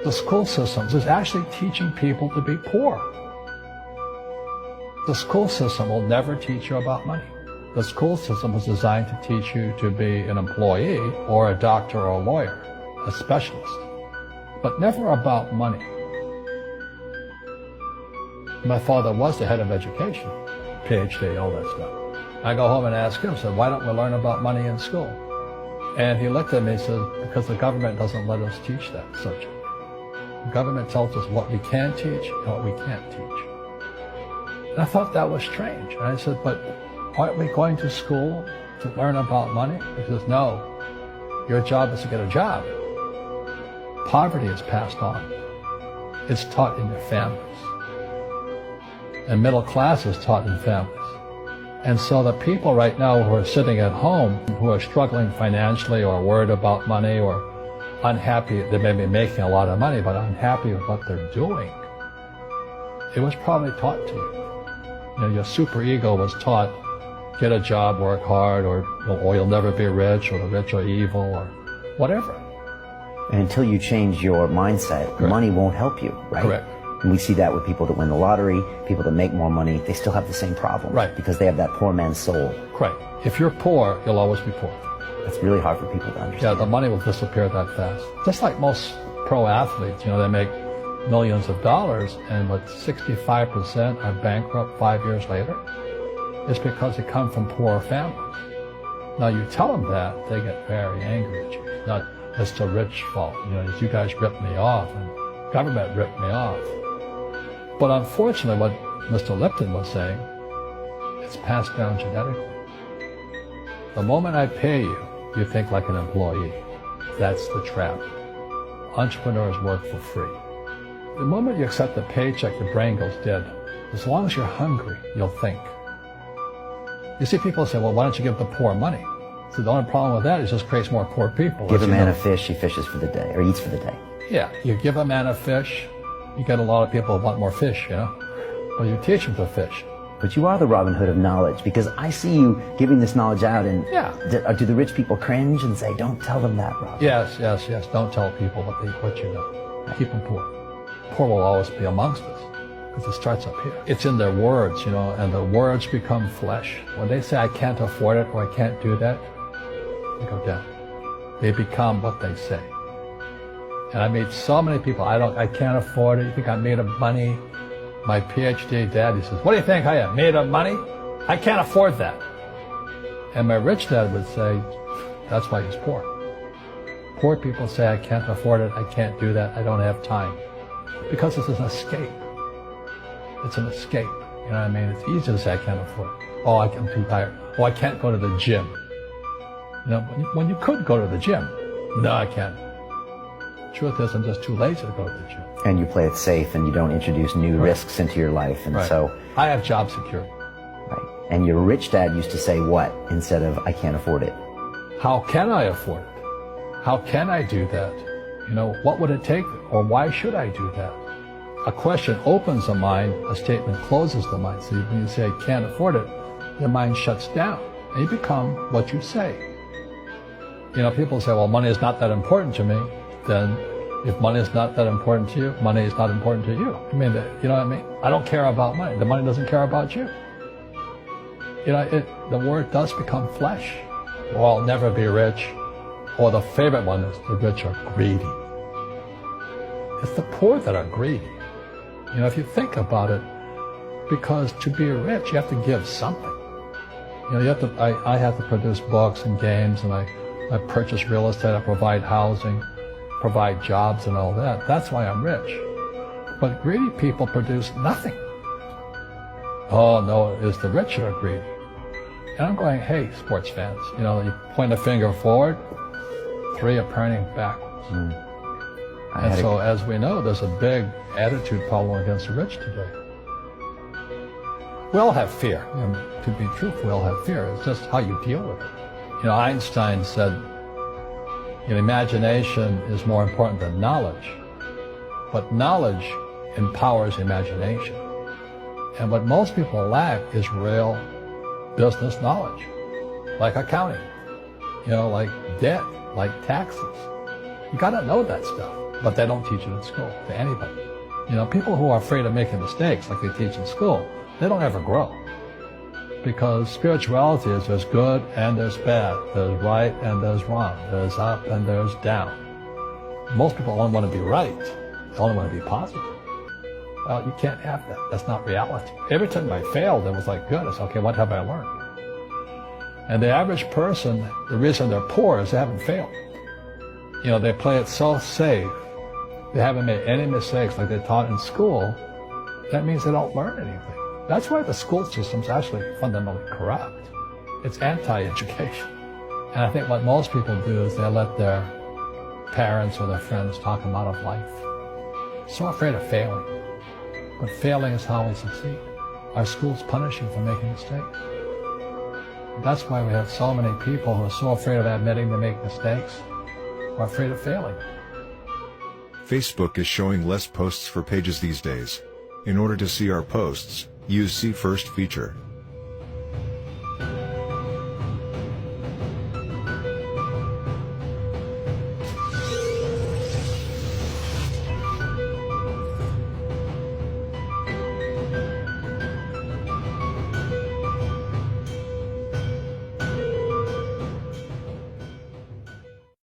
The school system is actually teaching people to be poor. The school system will never teach you about money. The school system was designed to teach you to be an employee or a doctor or a lawyer, a specialist, but never about money. My father was the head of education, PhD, all that stuff. I go home and ask him, said, why don't we learn about money in school? And he looked at me and said, because the government doesn't let us teach that subject. The government tells us what we can teach and what we can't teach. And I thought that was strange. And I said, but aren't we going to school to learn about money? He says, no, your job is to get a job. Poverty is passed on. It's taught in your families. And middle class is taught in families. And so the people right now who are sitting at home, who are struggling financially or worried about money or unhappy, they may be making a lot of money, but unhappy with what they're doing, it was probably taught to you. You know, your superego was taught, get a job, work hard, or you'll never be rich, or the rich are evil, or whatever. And until you change your mindset, Correct. Money won't help you, right? Correct. And we see that with people that win the lottery, people that make more money, they still have the same problem. Right. Because they have that poor man's soul. Right. If you're poor, you'll always be poor. It's really hard for people to understand. Yeah, the money will disappear that fast. Just like most pro athletes, you know, they make millions of dollars, and what 65% are bankrupt 5 years later, it's because they come from poor families. Now you tell them that, they get very angry at you. Not, it's the rich fault. You know, you guys ripped me off, and government ripped me off. But unfortunately, what Mr. Lipton was saying, it's passed down genetically. The moment I pay you, you think like an employee. That's the trap. Entrepreneurs work for free. The moment you accept the paycheck, your brain goes dead. As long as you're hungry, you'll think. You see people say, well, why don't you give the poor money? So the only problem with that is it just creates more poor people. Give a man a fish, he fishes for the day, or eats for the day. Yeah, you give a man a fish, you get a lot of people who want more fish, you know? Well, you teach them to fish. But you are the Robin Hood of knowledge, because I see you giving this knowledge out, and Yeah. do the rich people cringe and say, don't tell them that, Robin? Yes. Don't tell people what you know. Keep them poor. Poor will always be amongst us, because it starts up here. It's in their words, you know, and the words become flesh. When they say, I can't afford it, or I can't do that, they go down. They become what they say. And I meet so many people, I can't afford it. You think I'm made of money? My PhD dad, he says, what do you think I am, made of money? I can't afford that. And my rich dad would say, that's why he's poor. Poor people say, I can't afford it, I can't do that, I don't have time. Because it's an escape. It's an escape. You know what I mean? It's easy to say, I can't afford it. Oh, I'm too tired. Oh, I can't go to the gym. You know, when you could go to the gym. No, I can't. Truth is, I'm just too lazy to go to the gym. And you play it safe, and you don't introduce new risks into your life, and so... I have job security. Right. And your rich dad used to say what instead of, I can't afford it? How can I afford it? How can I do that? You know, what would it take, or why should I do that? A question opens the mind, a statement closes the mind. So when you say, I can't afford it, your mind shuts down, and you become what you say. You know, people say, well, money is not that important to me. Then if money is not that important to you, money is not important to you. I mean, you know what I mean? I don't care about money. The money doesn't care about you. You know, the word does become flesh. Or I'll never be rich. Or the favorite one is the rich are greedy. It's the poor that are greedy. You know, if you think about it, because to be rich, you have to give something. You know, you have to, I have to produce books and games, and I purchase real estate, I provide housing, provide jobs and all that. That's why I'm rich. But greedy people produce nothing. Oh no, it's the rich that are greedy. And I'm going, hey, sports fans, you know, you point a finger forward, three are pointing backwards. And so, as we know, there's a big attitude problem against the rich today. We all have fear. And to be truthful, we all have fear. It's just how you deal with it. You know, Einstein said, you know, imagination is more important than knowledge, but knowledge empowers imagination. And what most people lack is real business knowledge, like accounting, you know, like debt, like taxes. You gotta know that stuff. but they don't teach it in school to anybody. You know, people who are afraid of making mistakes, like they teach in school, they don't ever grow. Because spirituality is there's good and there's bad, there's right and there's wrong, there's up and there's down. Most people only want to be right, they only want to be positive. Well, you can't have that. That's not reality. Every time I failed, it was like, good. It's okay, what have I learned? And the average person, the reason they're poor is they haven't failed. You know, they play it so safe. They haven't made any mistakes like they taught in school. That means they don't learn anything. That's why the school system's actually fundamentally corrupt. It's anti-education. And I think what most people do is they let their parents or their friends talk them out of life. So afraid of failing. But failing is how we succeed. Our schools punish you for making mistakes. That's why we have so many people who are so afraid of admitting they make mistakes, or afraid of failing. Facebook is showing less posts for pages these days. In order to see our posts, use See First feature.